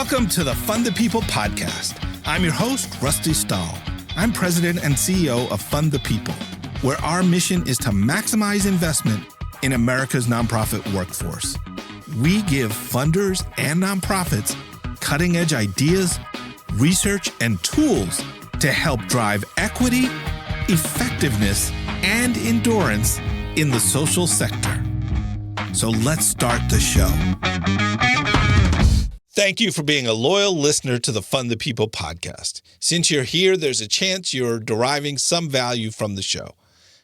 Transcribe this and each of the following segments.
Welcome to the Fund the People podcast. I'm your host, Rusty Stahl. I'm president and CEO of Fund the People, where our mission is to maximize investment in America's nonprofit workforce. We give funders and nonprofits cutting-edge ideas, research, and tools to help drive equity, effectiveness, and endurance in the social sector. So let's start the show. Thank you for being a loyal listener to the Fund the People podcast. Since you're here, there's a chance you're deriving some value from the show.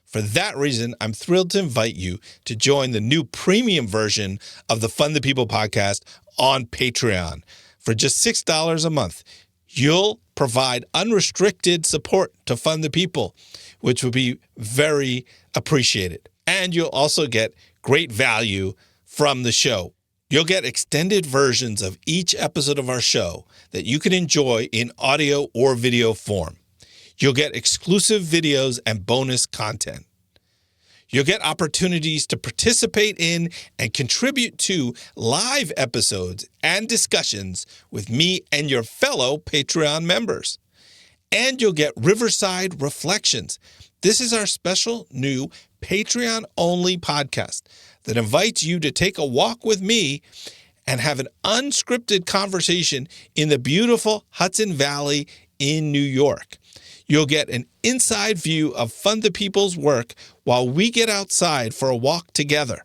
For that reason, I'm thrilled to invite you to join the new premium version of the Fund the People podcast on Patreon. For just $6 a month, you'll provide unrestricted support to Fund the People, which will be very appreciated. And you'll also get great value from the show. You'll get extended versions of each episode of our show that you can enjoy in audio or video form. You'll get exclusive videos and bonus content. You'll get opportunities to participate in and contribute to live episodes and discussions with me and your fellow Patreon members. And you'll get Riverside Reflections. This is our special new Patreon-only podcast that invites you to take a walk with me and have an unscripted conversation in the beautiful Hudson Valley in New York. You'll get an inside view of Fund the People's work while we get outside for a walk together.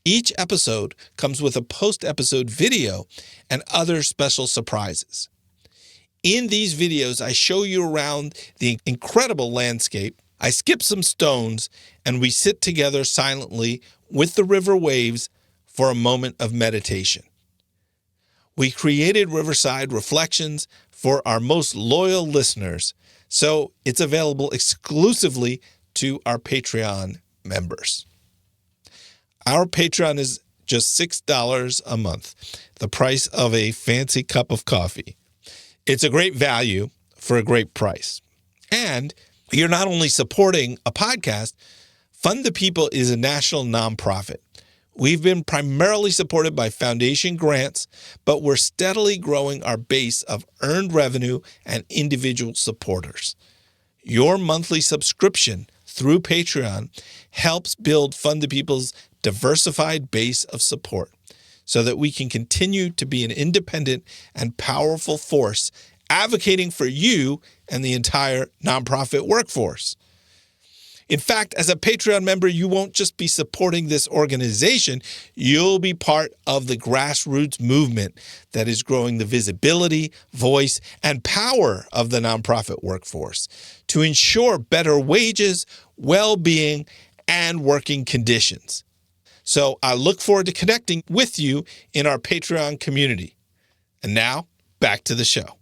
Each episode comes with a post-episode video and other special surprises. In these videos, I show you around the incredible landscape. I skip some stones, and we sit together silently with the river waves for a moment of meditation. We created Riverside Reflections for our most loyal listeners, so it's available exclusively to our Patreon members. Our Patreon is just $6 a month, the price of a fancy cup of coffee. It's a great value for a great price. And you're not only supporting a podcast, Fund the People is a national nonprofit. We've been primarily supported by foundation grants, but we're steadily growing our base of earned revenue and individual supporters. Your monthly subscription through Patreon helps build Fund the People's diversified base of support so that we can continue to be an independent and powerful force advocating for you and the entire nonprofit workforce. In fact, as a Patreon member, you won't just be supporting this organization, you'll be part of the grassroots movement that is growing the visibility, voice, and power of the nonprofit workforce to ensure better wages, well-being, and working conditions. So I look forward to connecting with you in our Patreon community. And now, back to the show.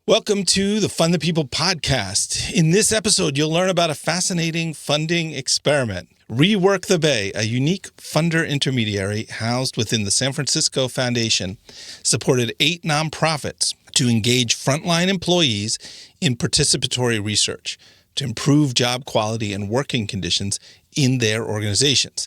Welcome to the Fund the People podcast. In this episode, you'll learn about a fascinating funding experiment. Rework the Bay, a unique funder intermediary housed within the San Francisco Foundation, supported 8 nonprofits to engage frontline employees in participatory research to improve job quality and working conditions in their organizations.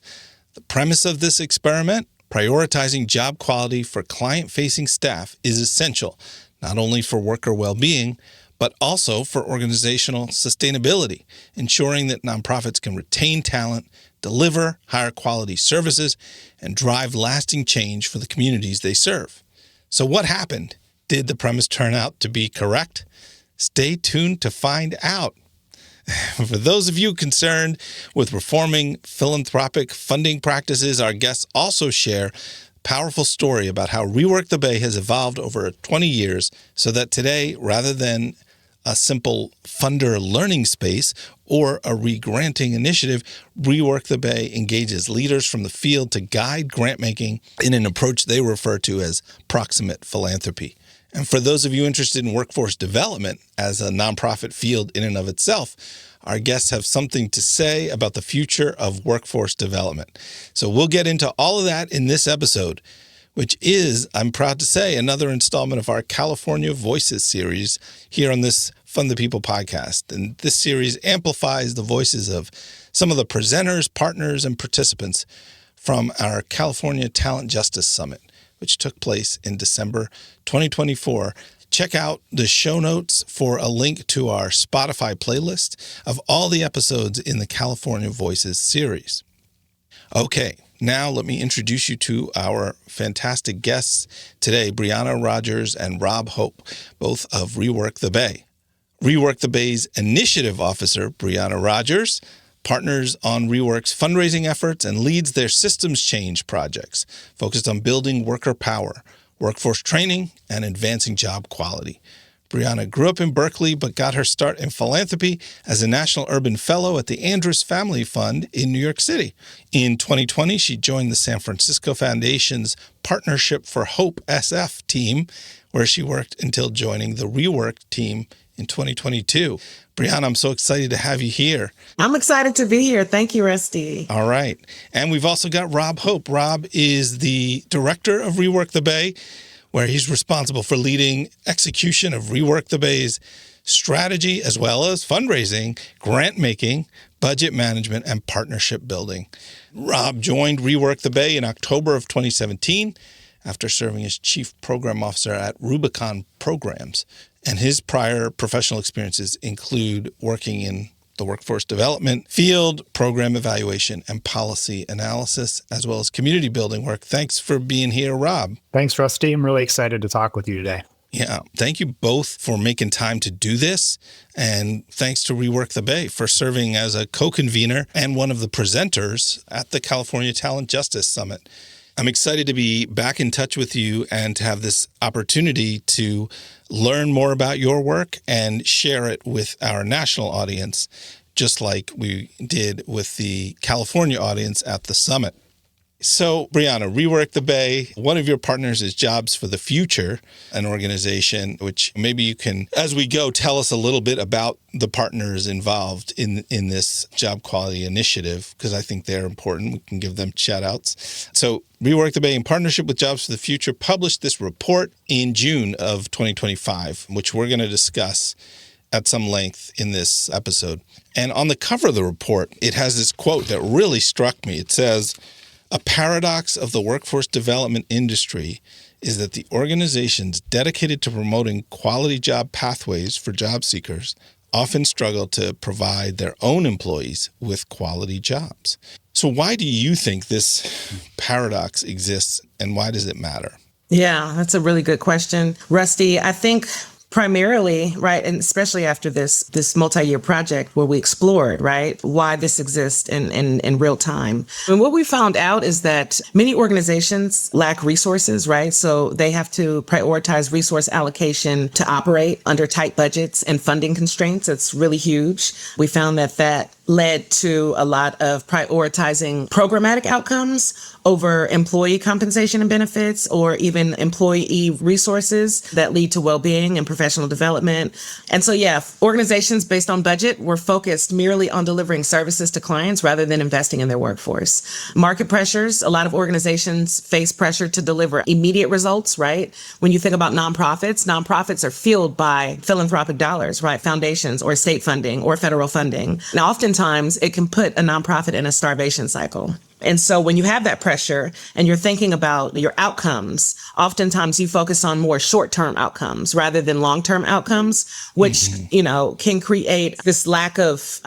The premise of this experiment, prioritizing job quality for client-facing staff, is essential not only for worker well-being, but also for organizational sustainability, ensuring that nonprofits can retain talent, deliver higher quality services, and drive lasting change for the communities they serve. So what happened? Did the premise turn out to be correct? Stay tuned to find out. For those of you concerned with reforming philanthropic funding practices, our guests also share powerful story about how Rework the Bay has evolved over 20 years so that today, rather than a simple funder learning space or a re-granting initiative, Rework the Bay engages leaders from the field to guide grant making in an approach they refer to as proximate philanthropy. And for those of you interested in workforce development as a nonprofit field in and of itself, our guests have something to say about the future of workforce development. So we'll get into all of that in this episode, which is, I'm proud to say, another installment of our California Voices series here on this Fund the People podcast. And this series amplifies the voices of some of the presenters, partners, and participants from our California Talent Justice Summit, which took place in December 2024. Check out the show notes for a link to our Spotify playlist of all the episodes in the California Voices series. Okay, now let me introduce you to our fantastic guests today, Brianna Rogers and Rob Hope, both of Rework the Bay. Rework the Bay's initiative officer, Brianna Rogers, partners on Rework's fundraising efforts and leads their systems change projects focused on building worker power, workforce training, and advancing job quality. Brianna grew up in Berkeley, but got her start in philanthropy as a National Urban Fellow at the Andrews Family Fund in New York City. In 2020, she joined the San Francisco Foundation's Partnership for Hope SF team, where she worked until joining the Rework team in 2022. Brianna, I'm so excited to have you here. I'm excited to be here. Thank you, Rusty. All right. And we've also got Rob Hope. Rob is the director of Rework the Bay, where he's responsible for leading execution of Rework the Bay's strategy, as well as fundraising, grant making, budget management, and partnership building. Rob joined Rework the Bay in October of 2017 after serving as chief program officer at Rubicon Programs. And his prior professional experiences include working in the workforce development field, program evaluation, and policy analysis, as well as community building work. Thanks for being here, Rob. Thanks, Rusty. I'm really excited to talk with you today. Yeah, thank you both for making time to do this. And thanks to Rework the Bay for serving as a co-convener and one of the presenters at the California Talent Justice Summit. I'm excited to be back in touch with you and to have this opportunity to learn more about your work and share it with our national audience, just like we did with the California audience at the summit. So, Brianna, Rework the Bay, one of your partners is Jobs for the Future, an organization which maybe you can, as we go, tell us a little bit about the partners involved in this job quality initiative, because I think they're important. We can give them shout outs. So, Rework the Bay, in partnership with Jobs for the Future, published this report in June of 2025, which we're going to discuss at some length in this episode. And on the cover of the report, it has this quote that really struck me. It says, "A paradox of the workforce development industry is that the organizations dedicated to promoting quality job pathways for job seekers often struggle to provide their own employees with quality jobs." So why do you think this paradox exists, and why does it matter? Yeah, that's a really good question, Rusty. I think primarily, right, and especially after this multi-year project where we explored, right, why this exists in real time. And what we found out is that many organizations lack resources, right? So they have to prioritize resource allocation to operate under tight budgets and funding constraints. It's really huge. We found that led to a lot of prioritizing programmatic outcomes over employee compensation and benefits, or even employee resources that lead to well-being and professional development. And so, yeah, organizations based on budget were focused merely on delivering services to clients rather than investing in their workforce. Market pressures, a lot of organizations face pressure to deliver immediate results, right? When you think about nonprofits are fueled by philanthropic dollars, right? Foundations or state funding or federal funding. Now, oftentimes it can put a nonprofit in a starvation cycle. And so when you have that pressure and you're thinking about your outcomes, oftentimes you focus on more short-term outcomes rather than long-term outcomes, which, can create this lack of,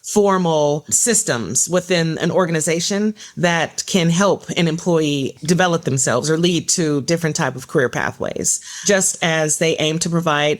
formal systems within an organization that can help an employee develop themselves or lead to different type of career pathways. Just as they aim to provide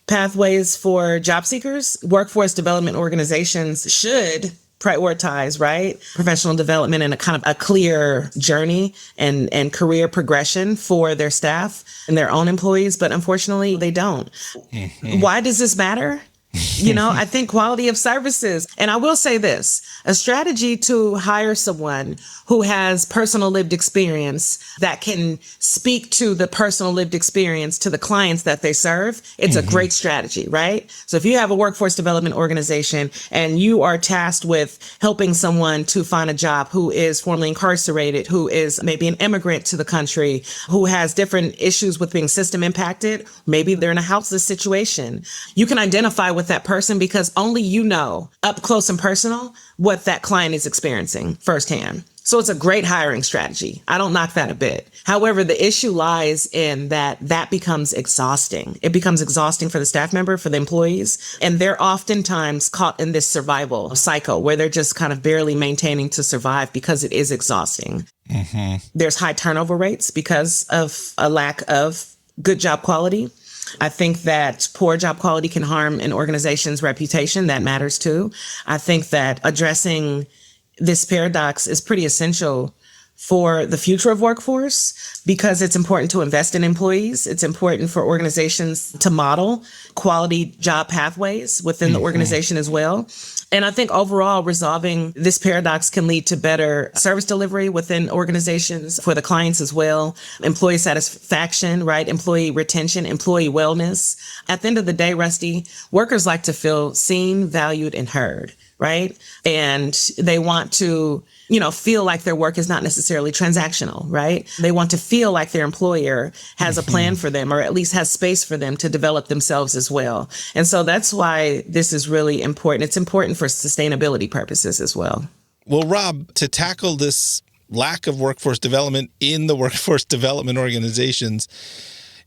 pathways for job seekers, workforce development organizations should prioritize, right, professional development and a kind of a clear journey and career progression for their staff and their own employees. But unfortunately, they don't. Mm-hmm. Why does this matter? I think quality of services. And I will say this, a strategy to hire someone who has personal lived experience that can speak to the personal lived experience to the clients that they serve, it's a great strategy, right? So if you have a workforce development organization and you are tasked with helping someone to find a job who is formerly incarcerated, who is maybe an immigrant to the country, who has different issues with being system impacted, maybe they're in a houseless situation, you can identify with that person because only you know up close and personal what that client is experiencing firsthand. So it's a great hiring strategy. I don't knock that a bit. However, the issue lies in that becomes exhausting. It becomes exhausting for the staff member, for the employees, and they're oftentimes caught in this survival cycle where they're just kind of barely maintaining to survive because it is exhausting. There's high turnover rates because of a lack of good job quality. I think that poor job quality can harm an organization's reputation. That matters too. I think that addressing this paradox is pretty essential for the future of workforce because it's important to invest in employees. It's important for organizations to model quality job pathways within the organization as well. And I think overall resolving this paradox can lead to better service delivery within organizations for the clients as well, employee satisfaction, right? Employee retention, employee wellness. At the end of the day, Rusty, workers like to feel seen, valued, and heard, right? And they want to, feel like their work is not necessarily transactional, right? They want to feel like their employer has a plan for them or at least has space for them to develop themselves as well. And so that's why this is really important. It's important for sustainability purposes as well. Well, Rob, to tackle this lack of workforce development in the workforce development organizations,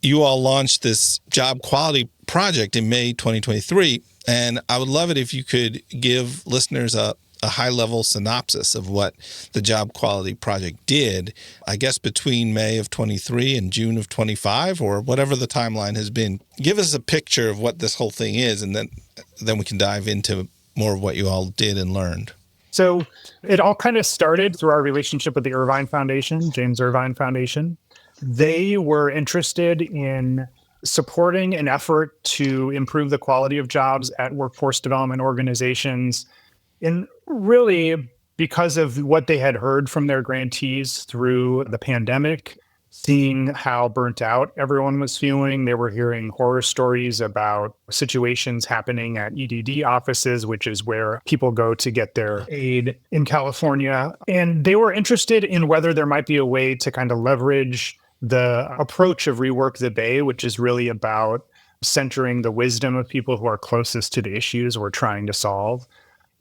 you all launched this job quality project in May 2023. And I would love it if you could give listeners a high-level synopsis of what the Job Quality Project did, I guess between May of 23 and June of 25, or whatever the timeline has been. Give us a picture of what this whole thing is, and then we can dive into more of what you all did and learned. So it all kind of started through our relationship with the Irvine Foundation, James Irvine Foundation. They were interested in supporting an effort to improve the quality of jobs at workforce development organizations. And really, because of what they had heard from their grantees through the pandemic, seeing how burnt out everyone was feeling, they were hearing horror stories about situations happening at EDD offices, which is where people go to get their aid in California. And they were interested in whether there might be a way to kind of leverage the approach of Rework the Bay, which is really about centering the wisdom of people who are closest to the issues we're trying to solve.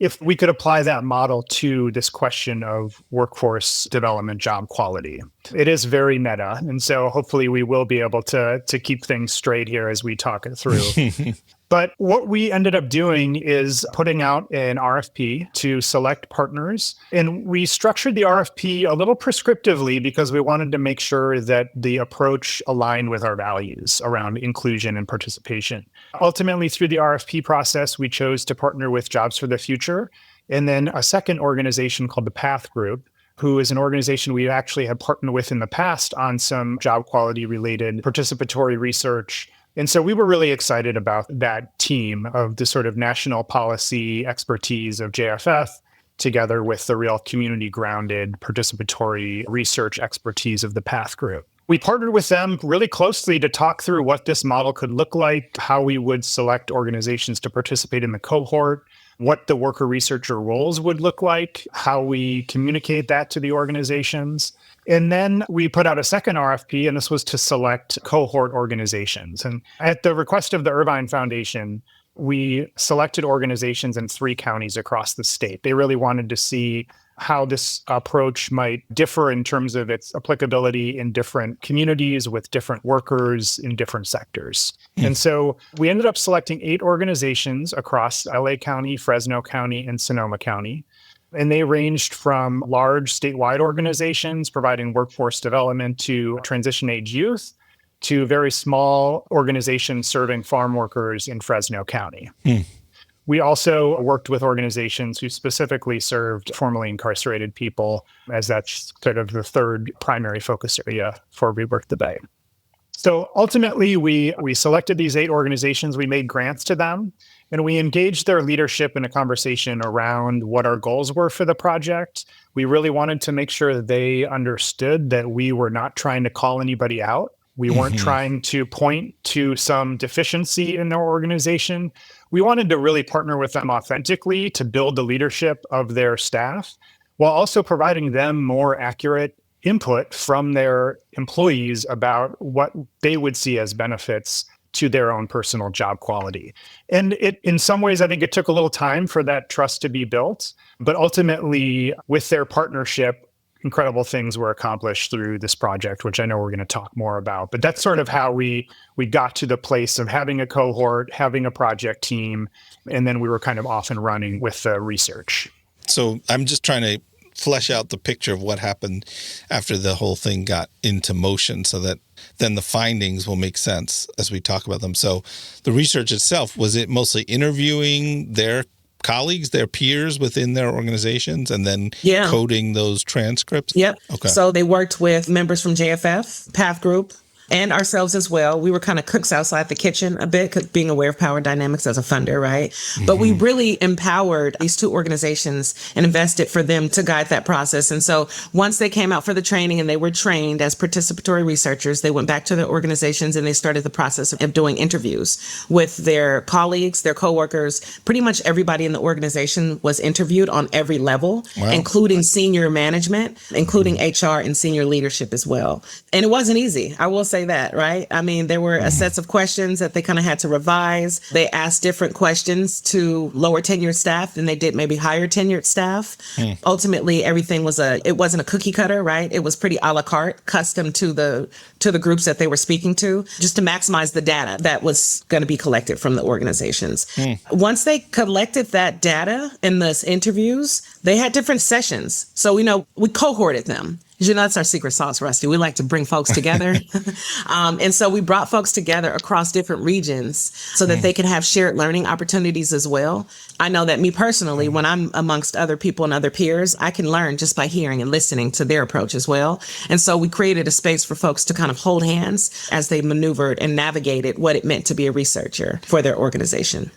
If we could apply that model to this question of workforce development job quality. It is very meta. And so hopefully we will be able to keep things straight here as we talk it through. But what we ended up doing is putting out an RFP to select partners. And we structured the RFP a little prescriptively because we wanted to make sure that the approach aligned with our values around inclusion and participation. Ultimately, through the RFP process, we chose to partner with Jobs for the Future and then a second organization called the PATH Group, who is an organization we actually had partnered with in the past on some job quality related participatory research. And so we were really excited about that team of the sort of national policy expertise of JFF together with the real community grounded participatory research expertise of the PATH Group. We partnered with them really closely to talk through what this model could look like, how we would select organizations to participate in the cohort, what the worker researcher roles would look like, how we communicate that to the organizations. And then we put out a second RFP, and this was to select cohort organizations. And at the request of the Irvine Foundation, we selected organizations in 3 counties across the state. They really wanted to see how this approach might differ in terms of its applicability in different communities with different workers in different sectors. And so we ended up selecting 8 organizations across LA County, Fresno County, and Sonoma County. And they ranged from large statewide organizations providing workforce development to transition age youth to very small organizations serving farm workers in Fresno County. We also worked with organizations who specifically served formerly incarcerated people, as that's sort of the third primary focus area for Rework the Bay. So ultimately, we selected these 8 organizations, we made grants to them, and we engaged their leadership in a conversation around what our goals were for the project. We really wanted to make sure that they understood that we were not trying to call anybody out. We weren't trying to point to some deficiency in their organization. We wanted to really partner with them authentically to build the leadership of their staff while also providing them more accurate input from their employees about what they would see as benefits to their own personal job quality. And in some ways, I think it took a little time for that trust to be built. But ultimately, with their partnership, incredible things were accomplished through this project, which I know we're going to talk more about. But that's sort of how we got to the place of having a cohort, having a project team, and then we were kind of off and running with the research. So I'm just trying to flesh out the picture of what happened after the whole thing got into motion so that then the findings will make sense as we talk about them. So the research itself, was it mostly interviewing their colleagues, their peers within their organizations, and then coding those transcripts? Yep. Okay. So they worked with members from JFF, Path Group, and ourselves as well. We were kind of cooks outside the kitchen a bit, being aware of power dynamics as a funder, right? But we really empowered these two organizations and invested for them to guide that process. And so once they came out for the training and they were trained as participatory researchers, they went back to their organizations and they started the process of doing interviews with their colleagues, their coworkers. Pretty much everybody in the organization was interviewed on every level, including senior management, including HR and senior leadership as well. And it wasn't easy. I will say that, right? I mean, there were a sets of questions that they kind of had to revise. They asked different questions to lower tenured staff than they did maybe higher tenured staff. Ultimately, everything it wasn't a cookie cutter, right? It was pretty a la carte, custom to the groups that they were speaking to, just to maximize the data that was going to be collected from the organizations. Once they collected that data in those interviews, they had different sessions. So, we cohorted them. That's our secret sauce, Rusty. We like to bring folks together. And so we brought folks together across different regions so that they could have shared learning opportunities as well. I know that me personally, when I'm amongst other people and other peers, I can learn just by hearing and listening to their approach as well. And so we created a space for folks to kind of hold hands as they maneuvered and navigated what it meant to be a researcher for their organization.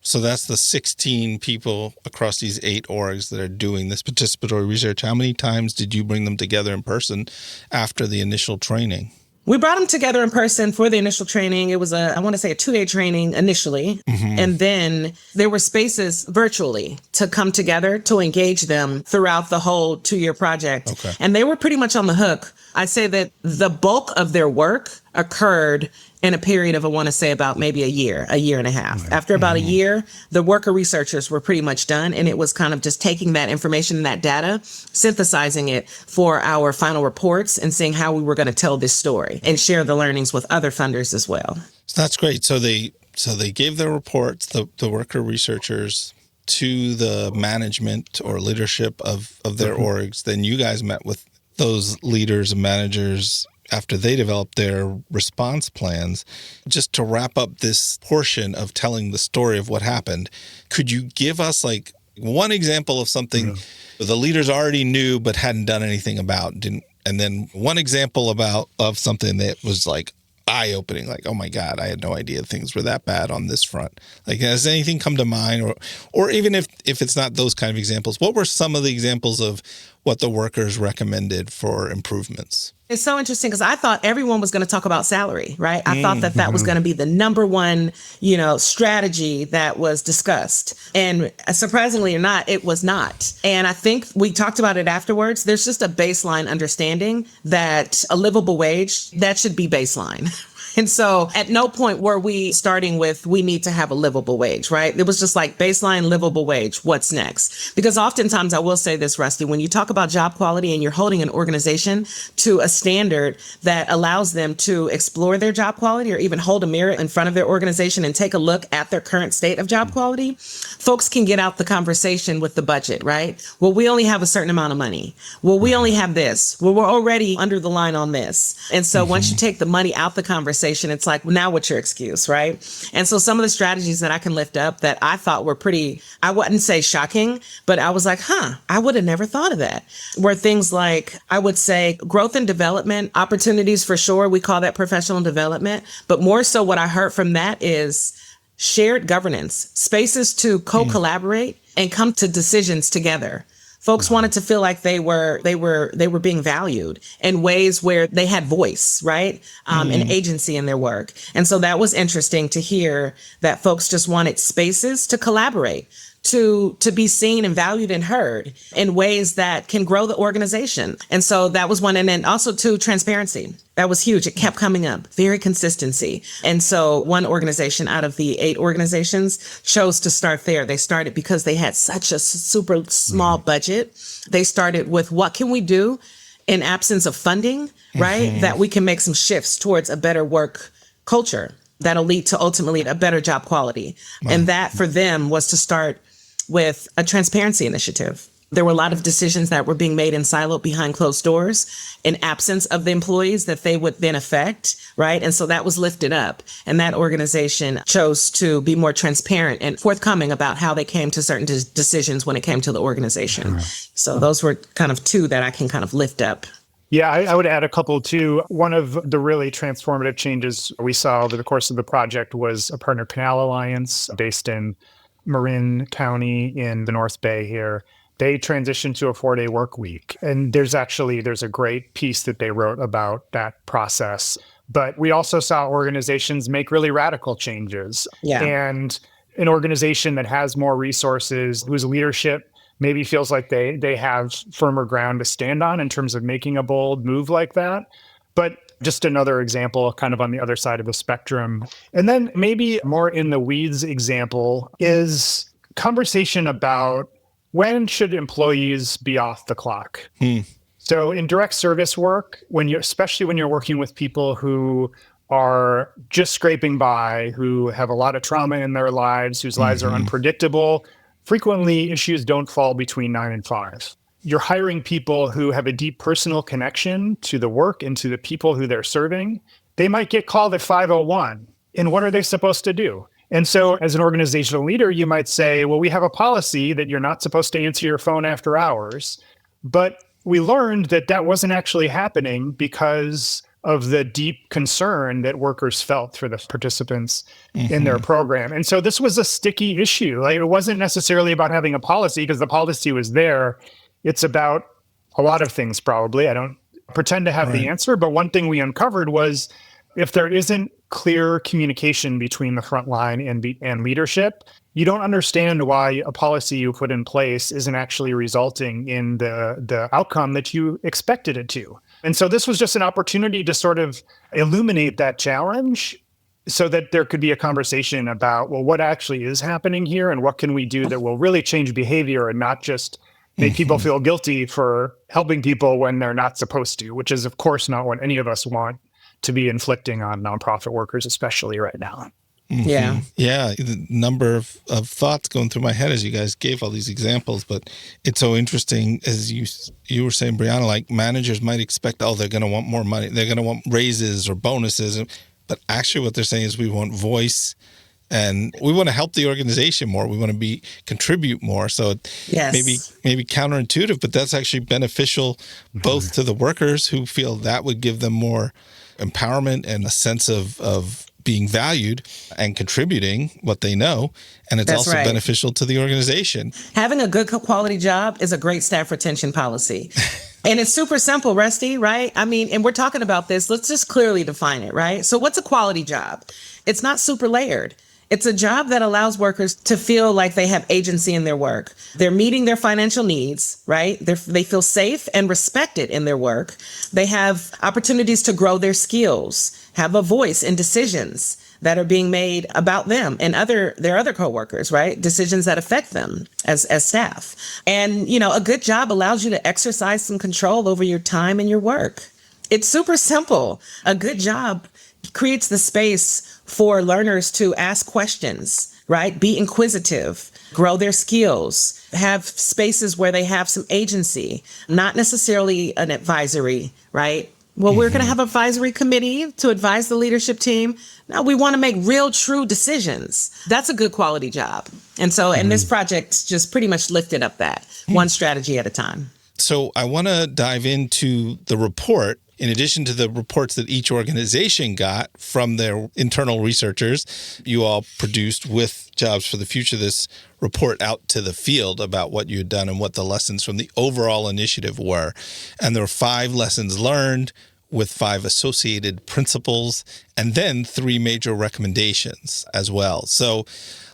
So that's the 16 people across these 8 orgs that are doing this participatory research. How many times did you bring them together in person after the initial training? We brought them together in person for the initial training. It was a 2-day training initially. And then there were spaces virtually to come together to engage them throughout the whole 2-year project. Okay. And they were pretty much on the hook. I'd say that the bulk of their work occurred in a period of, I want to say, about maybe a year and a half. After about a year, the worker researchers were pretty much done. And it was kind of just taking that information and that data, synthesizing it for our final reports and seeing how we were going to tell this story and share the learnings with other funders as well. So that's great. So they gave their reports, the worker researchers, to the management or leadership of their orgs. Then you guys met with those leaders and managers after they developed their response plans. Just to wrap up this portion of telling the story of what happened, could you give us like one example of something the leaders already knew but hadn't done anything about? And then one example of something that was like eye-opening, like, oh my God, I had no idea things were that bad on this front. Like, has anything come to mind? Or even if it's not those kind of examples, what were some of the examples of what the workers recommended for improvements? It's so interesting because I thought everyone was going to talk about salary, right? I thought that was going to be the number one, strategy that was discussed. And surprisingly or not, it was not. And I think we talked about it afterwards. There's just a baseline understanding that a livable wage, that should be baseline. And so at no point were we starting with, we need to have a livable wage, right? It was just like baseline livable wage. What's next? Because oftentimes, I will say this, Rusty, when you talk about job quality and you're holding an organization to a standard that allows them to explore their job quality or even hold a mirror in front of their organization and take a look at their current state of job quality, folks can get out the conversation with the budget, right? Well, we only have a certain amount of money. Well, we only have this. Well, we're already under the line on this. And so once you take the money out the conversation, it's like, well, now what's your excuse, right? And so some of the strategies that I can lift up that I thought were pretty, I wouldn't say shocking, but I was like, I would have never thought of that, were things like, I would say growth and development opportunities for sure. We call that professional development. But more so what I heard from that is shared governance, spaces to co-collaborate and come to decisions together. Folks wanted to feel like they were being valued in ways where they had voice, right? And agency in their work. And so that was interesting to hear that folks just wanted spaces to collaborate, to be seen and valued and heard in ways that can grow the organization. And so that was one. And then also too, transparency. That was huge. It kept coming up, very consistency. And so one organization out of the 8 organizations chose to start there. They started because they had such a super small budget. They started with what can we do in absence of funding, right? That we can make some shifts towards a better work culture that'll lead to ultimately a better job quality. And that for them was to start with a transparency initiative. There were a lot of decisions that were being made in silo behind closed doors in absence of the employees that they would then affect, right? And so that was lifted up. And that organization chose to be more transparent and forthcoming about how they came to certain decisions when it came to the organization. Right. So those were kind of 2 that I can kind of lift up. Yeah, I would add a couple too. One of the really transformative changes we saw over the course of the project was a Partner Canal Alliance based in Marin County in the North Bay here. They transitioned to a 4-day work week. And there's a great piece that they wrote about that process. But we also saw organizations make really radical changes. Yeah. And an organization that has more resources, whose leadership maybe feels like they have firmer ground to stand on in terms of making a bold move like that. But just another example kind of on the other side of the spectrum. And then maybe more in the weeds example is conversation about when should employees be off the clock? So in direct service work, especially when you're working with people who are just scraping by, who have a lot of trauma in their lives, whose lives are unpredictable, frequently issues don't fall between 9 and 5. You're hiring people who have a deep personal connection to the work and to the people who they're serving. They might get called at 5:01. And what are they supposed to do? And so as an organizational leader, you might say, well, we have a policy that you're not supposed to answer your phone after hours. But we learned that that wasn't actually happening because of the deep concern that workers felt for the participants in their program. And so this was a sticky issue. Like, it wasn't necessarily about having a policy because the policy was there. It's about a lot of things, probably. I don't pretend to have the answer, but one thing we uncovered was if there isn't clear communication between the front line and leadership, you don't understand why a policy you put in place isn't actually resulting in the outcome that you expected it to. And so this was just an opportunity to sort of illuminate that challenge so that there could be a conversation about, well, what actually is happening here and what can we do that will really change behavior and not just make people feel guilty for helping people when they're not supposed to, which is, of course, not what any of us want to be inflicting on nonprofit workers, especially right now. Yeah. Yeah. The number of thoughts going through my head as you guys gave all these examples, but it's so interesting, as you were saying, Brianna, like managers might expect, oh, they're going to want more money. They're going to want raises or bonuses. But actually what they're saying is we want voice and we want to help the organization more. We want to contribute more. So maybe counterintuitive, but that's actually beneficial both to the workers who feel that would give them more empowerment and a sense of being valued and contributing what they know. And it's also beneficial to the organization. Having a good quality job is a great staff retention policy. And it's super simple, Rusty, right? I mean, and we're talking about this. Let's just clearly define it, right? So what's a quality job? It's not super layered. It's a job that allows workers to feel like they have agency in their work. They're meeting their financial needs, right? They feel safe and respected in their work. They have opportunities to grow their skills, have a voice in decisions that are being made about them and their other coworkers, right? Decisions that affect them as staff. And, a good job allows you to exercise some control over your time and your work. It's super simple. A good job creates the space for learners to ask questions, right? Be inquisitive, grow their skills, have spaces where they have some agency, not necessarily an advisory, right? Well, we're going to have an advisory committee to advise the leadership team. No, we want to make real, true decisions. That's a good quality job. And so, and this project just pretty much lifted up that one strategy at a time. So I want to dive into the report. In addition to the reports that each organization got from their internal researchers, you all produced with Jobs for the Future this report out to the field about what you had done and what the lessons from the overall initiative were. And there were 5 lessons learned with 5 associated principles and then 3 major recommendations as well. So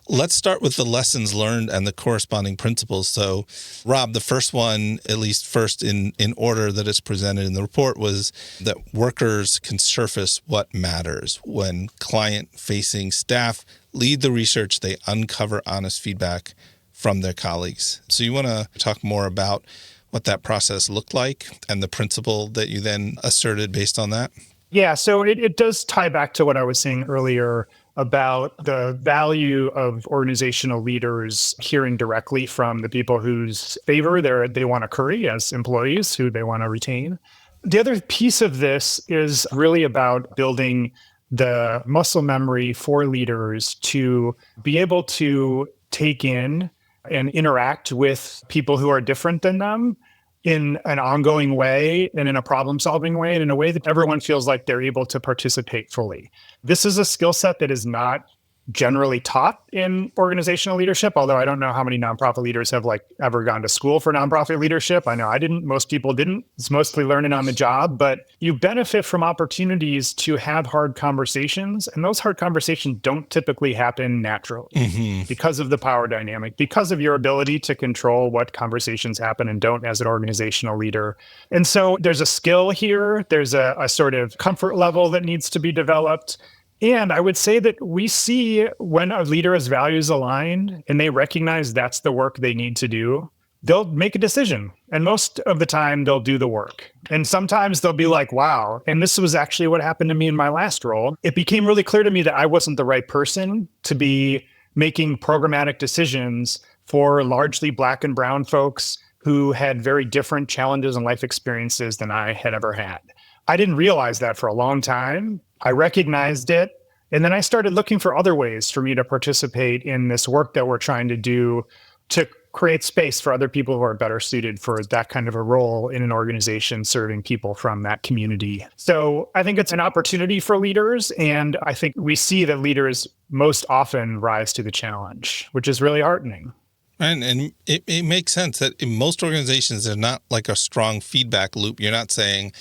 Let's start with the lessons learned and the corresponding principles. So, Rob, the first one, at least first in order that it's presented in the report, was that workers can surface what matters. When client-facing staff lead the research, they uncover honest feedback from their colleagues. So you want to talk more about what that process looked like and the principle that you then asserted based on that? Yeah, so it does tie back to what I was saying earlier about the value of organizational leaders hearing directly from the people whose favor they want to curry as employees, who they want to retain. The other piece of this is really about building the muscle memory for leaders to be able to take in and interact with people who are different than them in an ongoing way and in a problem-solving way and in a way that everyone feels like they're able to participate fully. This is a skill set that is not generally taught in organizational leadership, although I don't know how many nonprofit leaders have ever gone to school for nonprofit leadership. I know I didn't. Most people didn't. It's mostly learning on the job, but you benefit from opportunities to have hard conversations. And those hard conversations don't typically happen naturally because of the power dynamic, because of your ability to control what conversations happen and don't as an organizational leader. And so there's a skill here. There's a sort of comfort level that needs to be developed. And I would say that we see when a leader is values aligned and they recognize that's the work they need to do, they'll make a decision. And most of the time they'll do the work. And sometimes they'll be like, wow. And this was actually what happened to me in my last role. It became really clear to me that I wasn't the right person to be making programmatic decisions for largely Black and brown folks who had very different challenges and life experiences than I had ever had. I didn't realize that for a long time. I recognized it. And then I started looking for other ways for me to participate in this work that we're trying to do to create space for other people who are better suited for that kind of a role in an organization serving people from that community. So I think it's an opportunity for leaders. And I think we see that leaders most often rise to the challenge, which is really heartening. And it makes sense that in most organizations, there's not like a strong feedback loop. You're not saying,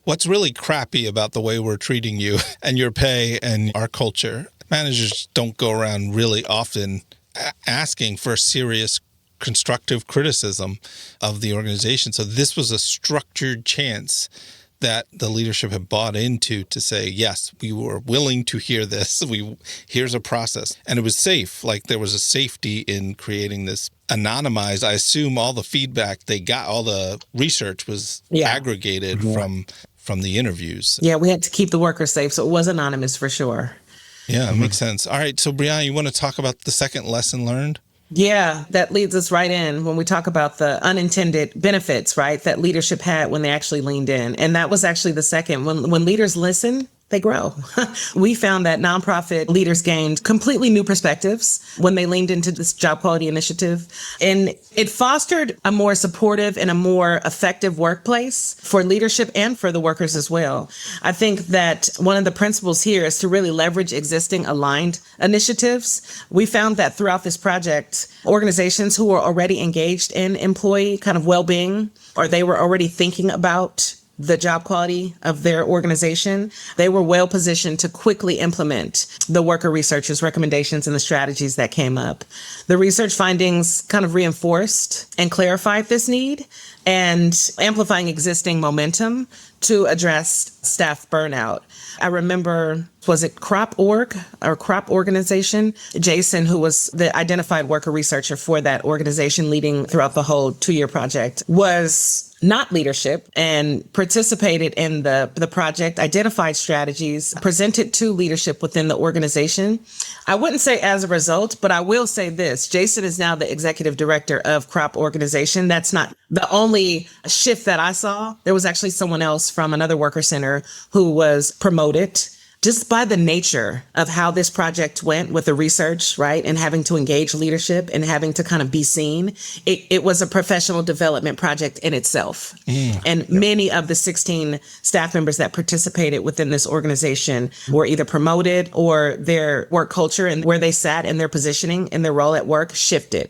what's really crappy about the way we're treating you and your pay and our culture? Managers don't go around really often asking for serious constructive criticism of the organization. So this was a structured chance that the leadership had bought into to say, yes, we were willing to hear this. Here's a process. And it was safe. Like there was a safety in creating this anonymized. I assume all the feedback they got, all the research was aggregated from the interviews. Yeah, we had to keep the workers safe. So it was anonymous for sure. Yeah, it makes sense. All right. So Brianna, you want to talk about the second lesson learned? Yeah, that leads us right in when we talk about the unintended benefits, right, that leadership had when they actually leaned in. And that was actually the second. When leaders listen, they grow. We found that nonprofit leaders gained completely new perspectives when they leaned into this job quality initiative. And it fostered a more supportive and a more effective workplace for leadership and for the workers as well. I think that one of the principles here is to really leverage existing aligned initiatives. We found that throughout this project, organizations who were already engaged in employee kind of well-being, or they were already thinking about the job quality of their organization, they were well positioned to quickly implement the worker researchers' recommendations and the strategies that came up. The research findings kind of reinforced and clarified this need and amplifying existing momentum to address staff burnout. I remember, was it Crop Organization? Jason, who was the identified worker researcher for that organization leading throughout the whole 2-year project, was not leadership and participated in the project, identified strategies, presented to leadership within the organization. I wouldn't say as a result, but I will say this. Jason is now the executive director of Crop Organization. That's not the only shift that I saw. There was actually someone else from another worker center who was promoted just by the nature of how this project went with the research, right? And having to engage leadership and having to kind of be seen. It was a professional development project in itself. And many of the 16 staff members that participated within this organization were either promoted or their work culture and where they sat and their positioning and their role at work shifted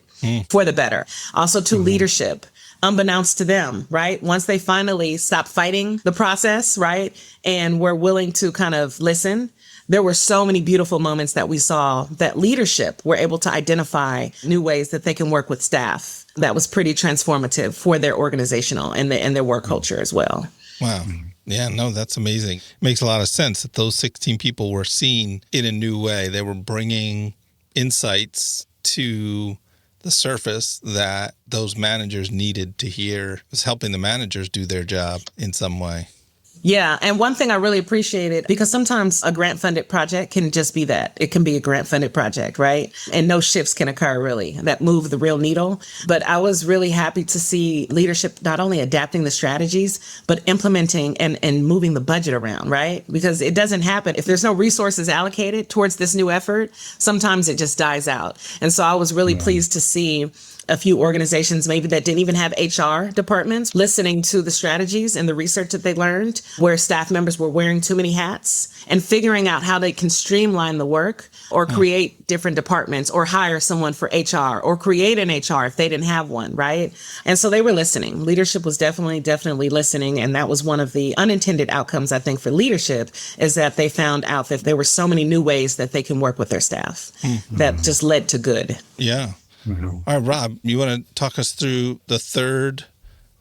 for the better. Also to leadership. Unbeknownst to them, right? Once they finally stopped fighting the process, right? And were willing to kind of listen, there were so many beautiful moments that we saw that leadership were able to identify new ways that they can work with staff. That was pretty transformative for their organizational and their work culture as well. Wow. Yeah, no, that's amazing. Makes a lot of sense that those 16 people were seen in a new way. They were bringing insights to the surface that those managers needed to hear. It was helping the managers do their job in some way. Yeah. And one thing I really appreciated, because sometimes a grant funded project can just be that. It can be a grant funded project, right? And no shifts can occur really that move the real needle. But I was really happy to see leadership not only adapting the strategies, but implementing and moving the budget around, right? Because it doesn't happen. If there's no resources allocated towards this new effort, sometimes it just dies out. And so I was really pleased to see a few organizations maybe that didn't even have HR departments listening to the strategies and the research that they learned, where staff members were wearing too many hats, and figuring out how they can streamline the work or create different departments or hire someone for HR or create an HR if they didn't have one, right? And so they were listening. Leadership was definitely listening. And that was one of the unintended outcomes, I think, for leadership, is that they found out that there were so many new ways that they can work with their staff that just led to good. Yeah. All right, Rob, you want to talk us through the third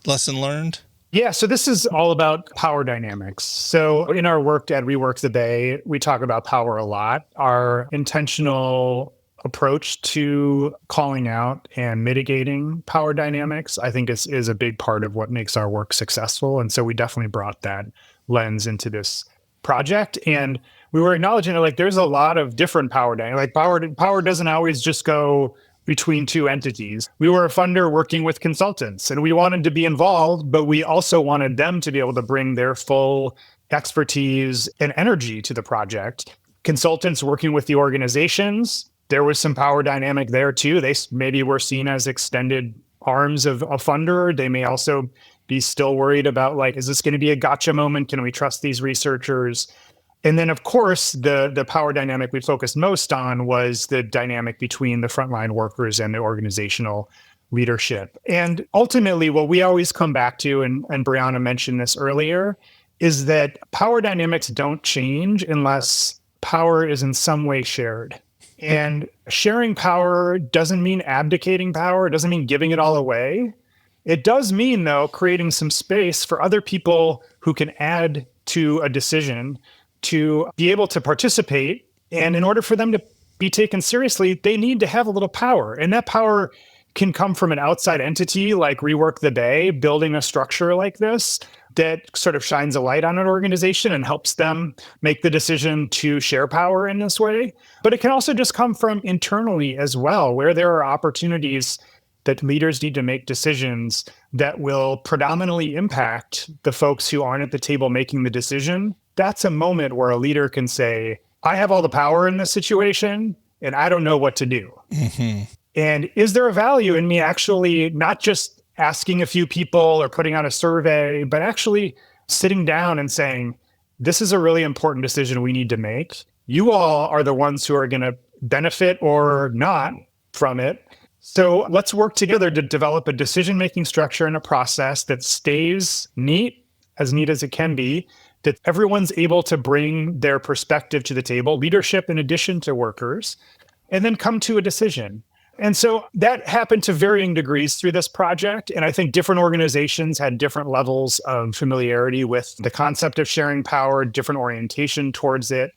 lesson learned? Yeah, so this is all about power dynamics. So in our work at Rework the Bay, we talk about power a lot. Our intentional approach to calling out and mitigating power dynamics, I think is a big part of what makes our work successful. And so we definitely brought that lens into this project. And we were acknowledging that like there's a lot of different power dynamics. Like power doesn't always just go between two entities. We were a funder working with consultants, and we wanted to be involved, but we also wanted them to be able to bring their full expertise and energy to the project. Consultants working with the organizations, there was some power dynamic there too. They maybe were seen as extended arms of a funder. They may also be still worried about like, is this going to be a gotcha moment? Can we trust these researchers? And then, of course, the power dynamic we focused most on was the dynamic between the frontline workers and the organizational leadership. And ultimately, what we always come back to, and Brianna mentioned this earlier, is that power dynamics don't change unless power is in some way shared. And sharing power doesn't mean abdicating power. It doesn't mean giving it all away. It does mean, though, creating some space for other people who can add to a decision to be able to participate. And in order for them to be taken seriously, they need to have a little power. And that power can come from an outside entity like Rework the Bay, building a structure like this that sort of shines a light on an organization and helps them make the decision to share power in this way. But it can also just come from internally as well, where there are opportunities that leaders need to make decisions that will predominantly impact the folks who aren't at the table making the decision. That's a moment where a leader can say, I have all the power in this situation, and I don't know what to do. And is there a value in me actually not just asking a few people or putting out a survey, but actually sitting down and saying, this is a really important decision we need to make. You all are the ones who are going to benefit or not from it. So let's work together to develop a decision-making structure and a process that stays neat as it can be, that everyone's able to bring their perspective to the table, leadership in addition to workers, and then come to a decision. And so that happened to varying degrees through this project. And I think different organizations had different levels of familiarity with the concept of sharing power, different orientation towards it.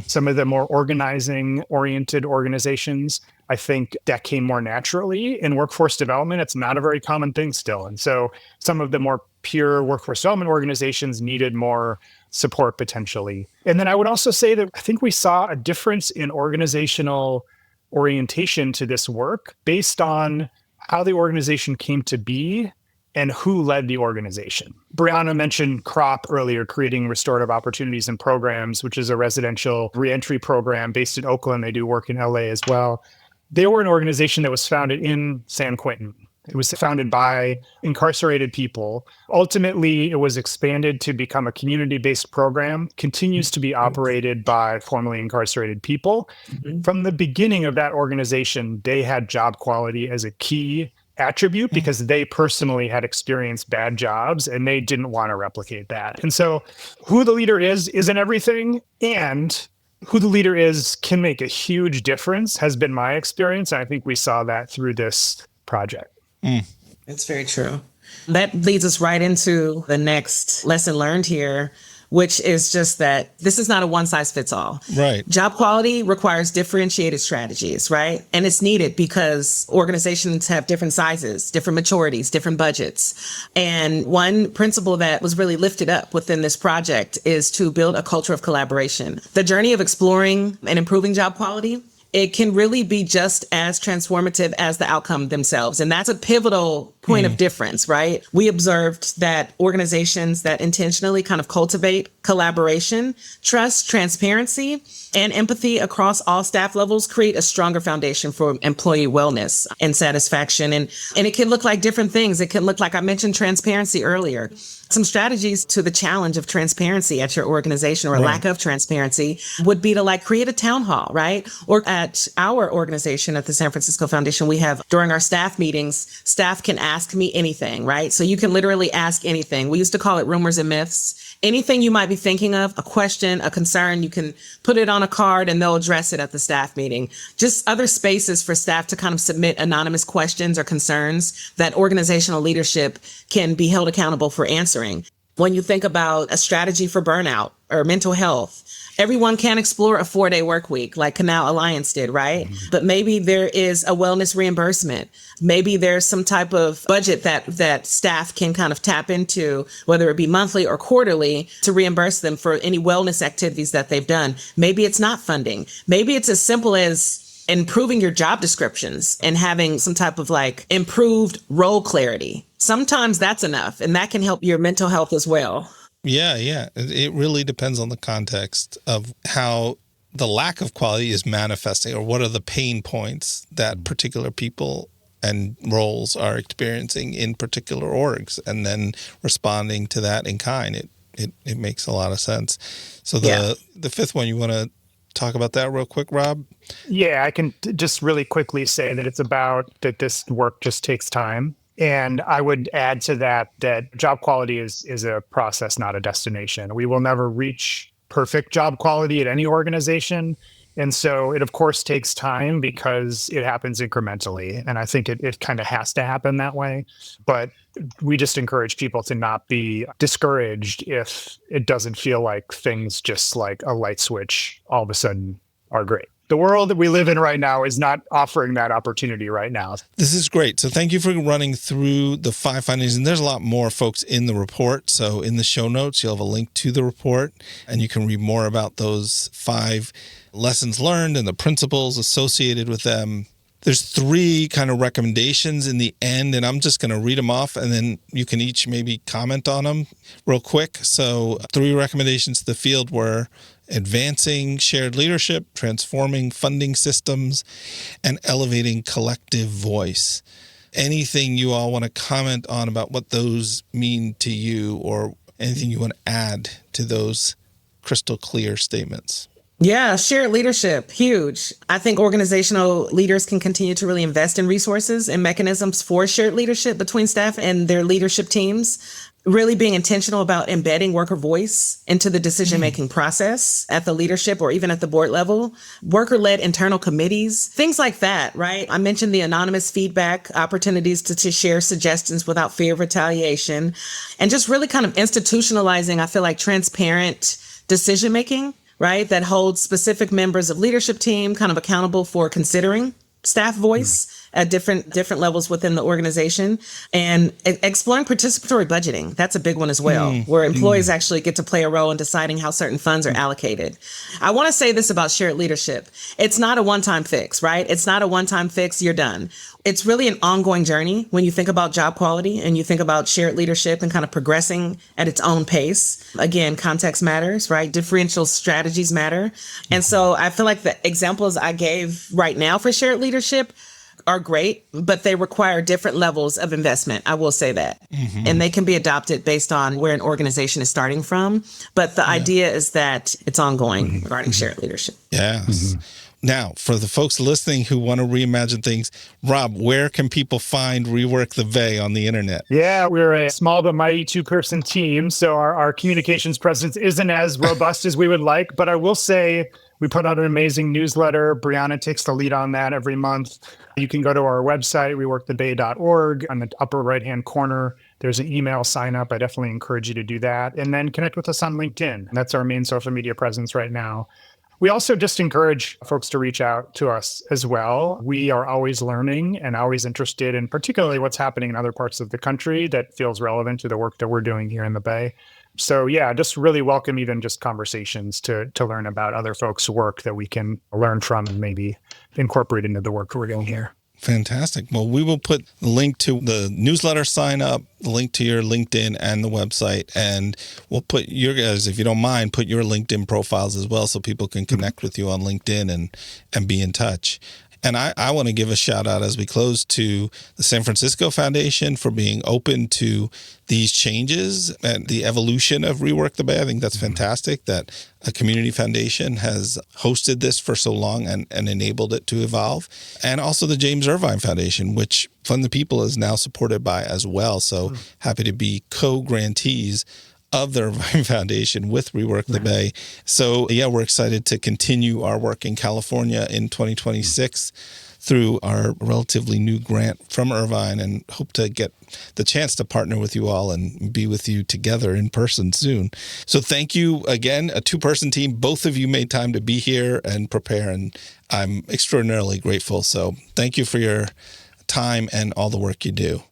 Some of the more organizing-oriented organizations, I think that came more naturally. In workforce development, it's not a very common thing still. And so some of the more pure workforce development organizations needed more support potentially. And then I would also say that I think we saw a difference in organizational orientation to this work based on how the organization came to be and who led the organization. Brianna mentioned CROP earlier, Creating Restorative Opportunities and Programs, which is a residential reentry program based in Oakland. They do work in LA as well. They were an organization that was founded in San Quentin. It was founded by incarcerated people. Ultimately, it was expanded to become a community-based program, continues to be operated by formerly incarcerated people. From the beginning of that organization, they had job quality as a key attribute because they personally had experienced bad jobs and they didn't want to replicate that. And so who the leader is isn't everything. And who the leader is can make a huge difference, has been my experience. I think we saw that through this project. It's very true. That leads us right into the next lesson learned here, which is just that this is not a one size fits all. Right. Job quality requires differentiated strategies, right? And it's needed because organizations have different sizes, different maturities, different budgets. And one principle that was really lifted up within this project is to build a culture of collaboration. The journey of exploring and improving job quality, it can really be just as transformative as the outcome themselves. And that's a pivotal point of difference, right? We observed that organizations that intentionally kind of cultivate collaboration, trust, transparency, and empathy across all staff levels create a stronger foundation for employee wellness and satisfaction. And it can look like different things. It can look like, I mentioned transparency earlier. Some strategies to the challenge of transparency at your organization or lack of transparency would be to like create a town hall, right? Or at our organization at the San Francisco Foundation, we have during our staff meetings, staff can ask me anything, right? So you can literally ask anything. We used to call it rumors and myths. Anything you might be thinking of, a question, a concern, you can put it on a card and they'll address it at the staff meeting. Just other spaces for staff to kind of submit anonymous questions or concerns that organizational leadership can be held accountable for answering. When you think about a strategy for burnout or mental health, everyone can explore a 4-day work week like Canal Alliance did, right? But maybe there is a wellness reimbursement. Maybe there's some type of budget that staff can kind of tap into, whether it be monthly or quarterly, to reimburse them for any wellness activities that they've done. Maybe it's not funding. Maybe it's as simple as improving your job descriptions and having some type of like improved role clarity. Sometimes that's enough, and that can help your mental health as well. Yeah. It really depends on the context of how the lack of quality is manifesting, or what are the pain points that particular people and roles are experiencing in particular orgs, and then responding to that in kind. It makes a lot of sense. So the fifth one, you want to talk about that real quick, Rob? Yeah, I can just really quickly say that it's about that this work just takes time. And I would add to that job quality is a process, not a destination. We will never reach perfect job quality at any organization. And so it, of course, takes time because it happens incrementally. And I think it kind of has to happen that way. But we just encourage people to not be discouraged if it doesn't feel like things just like a light switch all of a sudden are great. The world that we live in right now is not offering that opportunity right now. This is great. So thank you for running through the 5 findings. And there's a lot more, folks, in the report. So in the show notes, you'll have a link to the report, and you can read more about those 5 lessons learned and the principles associated with them. There's 3 kind of recommendations in the end, and I'm just going to read them off, and then you can each maybe comment on them real quick. So 3 recommendations to the field were advancing shared leadership, transforming funding systems, and elevating collective voice. Anything you all want to comment on about what those mean to you, or anything you want to add to those crystal clear statements? Yeah, shared leadership, huge. I think organizational leaders can continue to really invest in resources and mechanisms for shared leadership between staff and their leadership teams. Really being intentional about embedding worker voice into the decision-making process at the leadership or even at the board level, worker-led internal committees, things like that, right? I mentioned the anonymous feedback, opportunities to share suggestions without fear of retaliation, and just really kind of institutionalizing, I feel like, transparent decision-making, right? That holds specific members of leadership team kind of accountable for considering staff voice at different levels within the organization, and exploring participatory budgeting. That's a big one as well, where employees actually get to play a role in deciding how certain funds are allocated. I want to say this about shared leadership. It's not a one-time fix, right? It's not a one-time fix, you're done. It's really an ongoing journey when you think about job quality and you think about shared leadership and kind of progressing at its own pace. Again, context matters, right? Differential strategies matter. And so I feel like the examples I gave right now for shared leadership are great, but they require different levels of investment. I will say that. And they can be adopted based on where an organization is starting from. But the idea is that it's ongoing regarding shared leadership. Yes. Now, for the folks listening who want to reimagine things, Rob, where can people find Rework the Bay on the internet? Yeah, we're a small but mighty 2-person team, so our communications presence isn't as robust as we would like. But I will say we put out an amazing newsletter. Brianna takes the lead on that every month. You can go to our website, reworkthebay.org. On the upper right-hand corner, there's an email sign up. I definitely encourage you to do that. And then connect with us on LinkedIn. That's our main social media presence right now. We also just encourage folks to reach out to us as well. We are always learning and always interested in particularly what's happening in other parts of the country that feels relevant to the work that we're doing here in the Bay. So yeah, just really welcome even just conversations to learn about other folks' work that we can learn from and maybe incorporate into the work we're doing here. Fantastic. Well, we will put the link to the newsletter sign up, the link to your LinkedIn and the website, and we'll put your guys, if you don't mind, put your LinkedIn profiles as well so people can connect with you on LinkedIn and be in touch. And I want to give a shout out as we close to the San Francisco Foundation for being open to these changes and the evolution of Rework the Bay. I think that's fantastic that a community foundation has hosted this for so long and enabled it to evolve. And also the James Irvine Foundation, which Fund the People is now supported by as well. So happy to be co-grantees of the Irvine Foundation with Rework the Bay. So yeah, we're excited to continue our work in California in 2026 through our relatively new grant from Irvine, and hope to get the chance to partner with you all and be with you together in person soon. So thank you again, a 2-person team. Both of you made time to be here and prepare, and I'm extraordinarily grateful. So thank you for your time and all the work you do.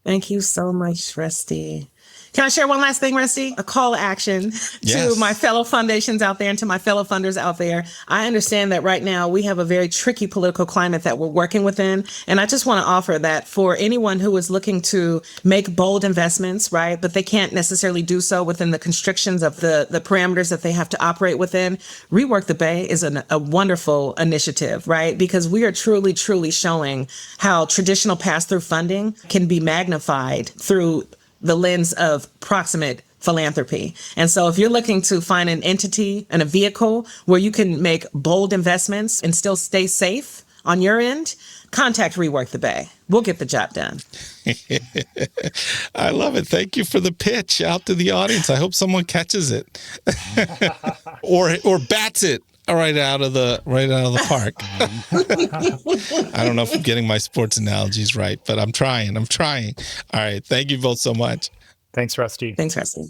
Thank you so much, Rusty. Can I share one last thing, Rusty? A call to action to my fellow foundations out there and to my fellow funders out there. I understand that right now we have a very tricky political climate that we're working within. And I just want to offer that for anyone who is looking to make bold investments, right, but they can't necessarily do so within the constrictions of the parameters that they have to operate within, Rework the Bay is a wonderful initiative, right? Because we are truly, truly showing how traditional pass-through funding can be magnified through the lens of proximate philanthropy. And so if you're looking to find an entity and a vehicle where you can make bold investments and still stay safe on your end, contact Rework the Bay. We'll get the job done. I love it. Thank you for the pitch out to the audience. I hope someone catches it or bats it right out of the park. I don't know if I'm getting my sports analogies right, but I'm trying. All right. Thank you both so much. Thanks, Rusty. Thanks, Rusty.